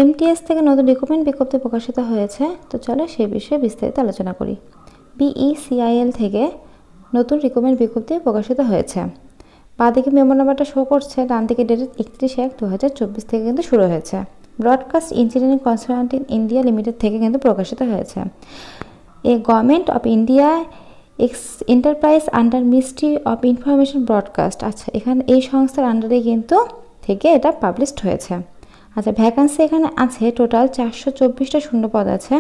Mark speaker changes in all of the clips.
Speaker 1: MTS থেকে নতুন recruitment বিজ্ঞপ্তি প্রকাশিত হয়েছে, তো চলো সেই বিষয়ে বিস্তারিত আলোচনা করি। বিইসিআইএল থেকে নতুন রিক্রুটমেন্ট বিজ্ঞপ্তি প্রকাশিত হয়েছে। বাঁদিকে মেমো নাম্বারটা শো করছে, ডান দিকে ডেটেড 31/1/2024 থেকে কিন্তু শুরু হয়েছে। Broadcast engineering consultant India limited থেকে কিন্তু প্রকাশিত হয়েছে। Government of India enterprise under ministry of information broadcast, আচ্ছা এখানে এই সংস্থার আন্ডারে কিন্তু থেকে এটা পাবলিশড হয়েছে। আচ্ছা ভ্যাকান্সি এখানে আছে টোটাল 424টা শূন্য পদ আছে।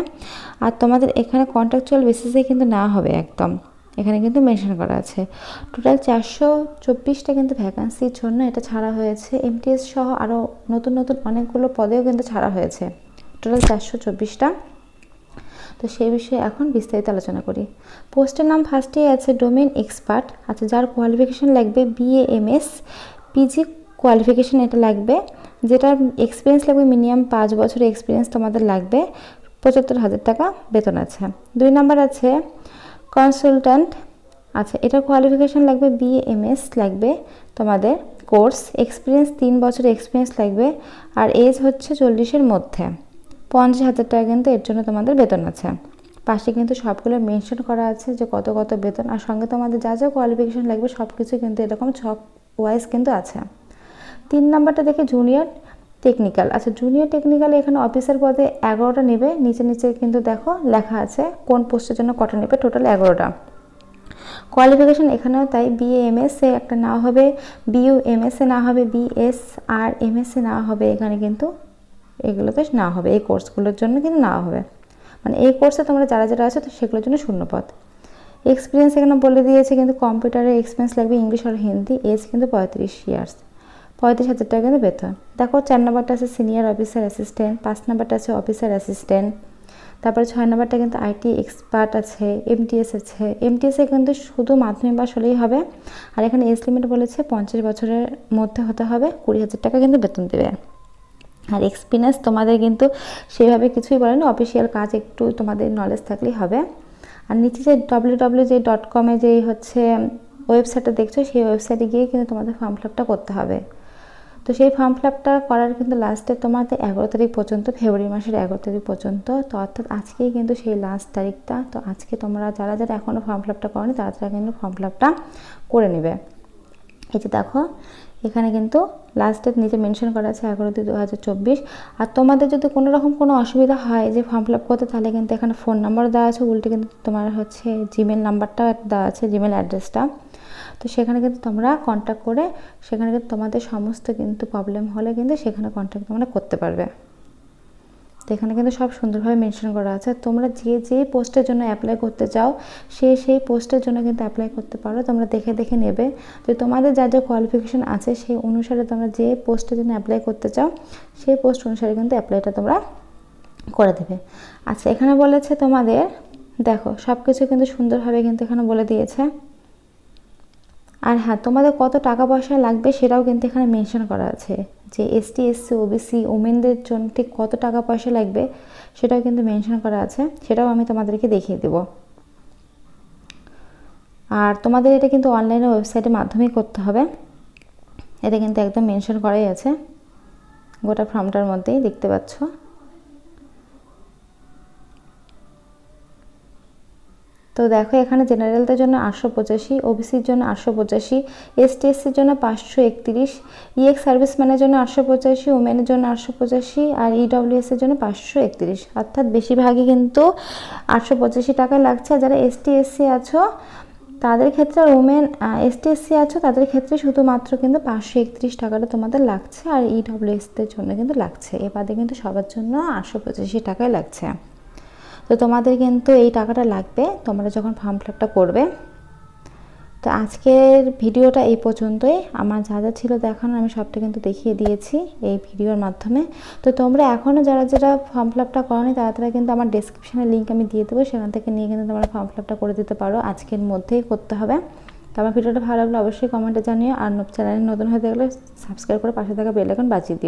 Speaker 1: আর তোমাদের এখানে কন্ট্রাকচুয়াল বেসিসে কিন্তু না হবে একদম, এখানে কিন্তু মেনশন করা আছে টোটাল 424টা কিন্তু ভ্যাকান্সির জন্য এটা ছাড়া হয়েছে। এমটিএস সহ আরও নতুন নতুন অনেকগুলো পদেও কিন্তু ছাড়া হয়েছে, টোটাল 424টা। তো সেই বিষয়ে এখন বিস্তারিত আলোচনা করি। পোস্টের নাম ফার্স্টেই আছে ডোমেইন এক্সপার্ট, আচ্ছা যার কোয়ালিফিকেশান লাগবে বিএএমএস পিজি কোয়ালিফিকেশান এটা লাগবে, যেটার এক্সপিরিয়েন্স লাগবে মিনিমাম 5 বছরের এক্সপিরিয়েন্স তোমাদের লাগবে। 75,000 টাকা বেতন আছে। 2 নাম্বার আছে কনসালট্যান্ট, আচ্ছা এটার কোয়ালিফিকেশান লাগবে বিএএমএস লাগবে তোমাদের কোর্স, এক্সপিরিয়েন্স 3 বছরের এক্সপিরিয়েন্স লাগবে, আর এজ হচ্ছে 40-এর মধ্যে। 50,000 টাকা কিন্তু এর জন্য তোমাদের বেতন আছে। পাশে কিন্তু সবগুলো মেনশন করা আছে যে কত কত বেতন, আর সঙ্গে তোমাদের যা যা কোয়ালিফিকেশান লাগবে সব কিছু কিন্তু এরকম ছক ওয়াইজ কিন্তু আছে। 3 নাম্বারটা দেখে জুনিয়র টেকনিক্যাল, আচ্ছা জুনিয়র টেকনিক্যাল এখানে অফিসার পদে 11টা নেবে। নিচে নিচে কিন্তু দেখো লেখা আছে কোন পোস্টের জন্য কটা নেবে, টোটাল 11টা। কোয়ালিফিকেশান এখানেও তাই বিএএমএসে একটা না হবে, বিইউএমএসে না হবে, বিএসআরএমএসে না হবে, এখানে কিন্তু এগুলোতে না হবে, এই কোর্সগুলোর জন্য কিন্তু না হবে, মানে এই কোর্সে তোমরা যারা যারা আছো তো সেগুলোর জন্য শূন্যপদ। এক্সপিরিয়েন্স এখানে বলে দিয়েছে কিন্তু কম্পিউটারের এক্সপিরিয়েন্স লাগবে ইংলিশ আর হিন্দি, এজ কিন্তু 35 ইয়ার্স, 35,000 টাকা কিন্তু বেতন। দেখো 4 নাম্বারটা আছে সিনিয়র অফিসার অ্যাসিস্ট্যান্ট, 5 নাম্বারটা আছে অফিসার অ্যাসিস্ট্যান্ট, তারপরে 6 নাম্বারটা কিন্তু আইটি এক্সপার্ট আছে, এমটিএস আছে। এমটিএসে কিন্তু শুধু মাধ্যমিক পাস হলেই হবে, আর এখানে এজ লিমিট বলেছে 50 বছরের মধ্যে হতে হবে, 20,000 টাকা কিন্তু বেতন দেবে। আর এক্সপিরিয়েন্স তোমাদের কিন্তু সেভাবে কিছুই বলে না, অফিসিয়াল কাজ একটু তোমাদের নলেজ থাকলেই হবে। আর নিচে যে www.com যে হচ্ছে ওয়েবসাইটটা দেখছো, সেই ওয়েবসাইটে গিয়ে কিন্তু তোমাদের ফর্ম ফিল আপটা করতে হবে। তো সেই ফর্ম ফিল আপটা করার কিন্তু লাস্টে তোমাদের 11 তারিখ পর্যন্ত, ফেব্রুয়ারি মাসের 11 তারিখ পর্যন্ত, তো অর্থাৎ আজকেই কিন্তু সেই লাস্ট তারিখটা। তো আজকে তোমরা যারা যারা এখনও ফর্ম ফিল আপটা করোনি তারা তারা কিন্তু ফর্ম ফিল আপটা করে নেবে। এই যে দেখো এখানে কিন্তু লাস্ট ডেট নিচে মেনশন করা আছে 11/2/2024। আর তোমাদের যদি কোনো রকম কোনো অসুবিধা হয় যে ফর্ম ফিল আপ করতে, তাহলে কিন্তু এখানে ফোন নাম্বার দেওয়া আছে, উল্টে কিন্তু তোমার হচ্ছে জিমেল নাম্বারটাও দেওয়া আছে, জিমেল অ্যাড্রেসটা। তো সেখানে কিন্তু তোমরা কন্ট্যাক্ট করে সেখানে কিন্তু তোমাদের সমস্ত কিন্তু প্রবলেম হলে কিন্তু সেখানে কন্ট্যাক্ট তোমরা করতে পারবে। তো এখানে কিন্তু সব সুন্দরভাবে মেনশন করা আছে। তোমরা যে পোস্টের জন্য অ্যাপ্লাই করতে চাও সেই পোস্টের জন্য কিন্তু অ্যাপ্লাই করতে পারো, তোমরা দেখে দেখে নেবে যে তোমাদের যা যা কোয়ালিফিকেশান আছে সেই অনুসারে তোমরা যে পোস্টের জন্য অ্যাপ্লাই করতে চাও সেই পোস্ট অনুসারে কিন্তু অ্যাপ্লাইটা তোমরা করে দেবে। আচ্ছা এখানে বলেছে তোমাদের দেখো সব কিছু কিন্তু সুন্দরভাবে কিন্তু এখানে বলে দিয়েছে। আর হ্যাঁ তোমাদের কত টাকা পয়সা লাগবে সেটাও কিন্তু এখানে মেনশন করা আছে, যে এসটি এসসি ওবিসি ওমেনদের জন্য ঠিক কত টাকা পয়সা লাগবে সেটাও কিন্তু মেনশন করা আছে, সেটাও আমি তোমাদেরকে দেখিয়ে দেব। আর তোমাদের এটা কিন্তু অনলাইনে ওয়েবসাইটের মাধ্যমেই করতে হবে, এটা কিন্তু একদম মেনশন করাই আছে গোটা ফর্মটার মধ্যেই দেখতে পাচ্ছ। তো দেখো এখানে জেনারেলদের জন্য 885, ওবিসির জন্য 885, এসটি এসসির জন্য 531, ইএক্স সার্ভিসম্যানের জন্য 885, ওমেনের জন্য 885, আর ইডব্লিউএস এর জন্য 531, অর্থাৎ বেশিরভাগই কিন্তু 885 টাকা লাগছে। যারা এসটি এসসি আছো তাদের ক্ষেত্রে, আর ওমেন এসটি এসসি আছো তাদের ক্ষেত্রে শুধুমাত্র কিন্তু 531 টাকাটা তোমাদের লাগছে, আর ইডব্লিউএসদের জন্য কিন্তু লাগছে, এ বাদে কিন্তু সবার জন্য 885 টাকাই লাগছে। তো তোমাদের কিন্তু এই টাকাটা লাগবে তোমরা যখন ফর্ম ফিল আপটা করবে। তো আজকের ভিডিওটা এই পর্যন্তই, আমার যা যা ছিল দেখানোর আমি সবটা কিন্তু দেখিয়ে দিয়েছি এই ভিডিওর মাধ্যমে। তো তোমরা এখনও যারা যারা ফর্ম ফিল আপটা করোনি তারা কিন্তু আমার ডেসক্রিপশানে লিঙ্ক আমি দিয়ে দেবো, সেখান থেকে নিয়ে কিন্তু তোমরা ফর্ম ফিল আপটা করে দিতে পারো, আজকের মধ্যেই করতে হবে। তো আমার ভিডিওটা ভালো লাগলে অবশ্যই কমেন্টে জানিও, আর চ্যানেলে নতুন হয়ে গেলে সাবস্ক্রাইব করে পাশে থাকা বেল আইকন বাজিয়ে দিও।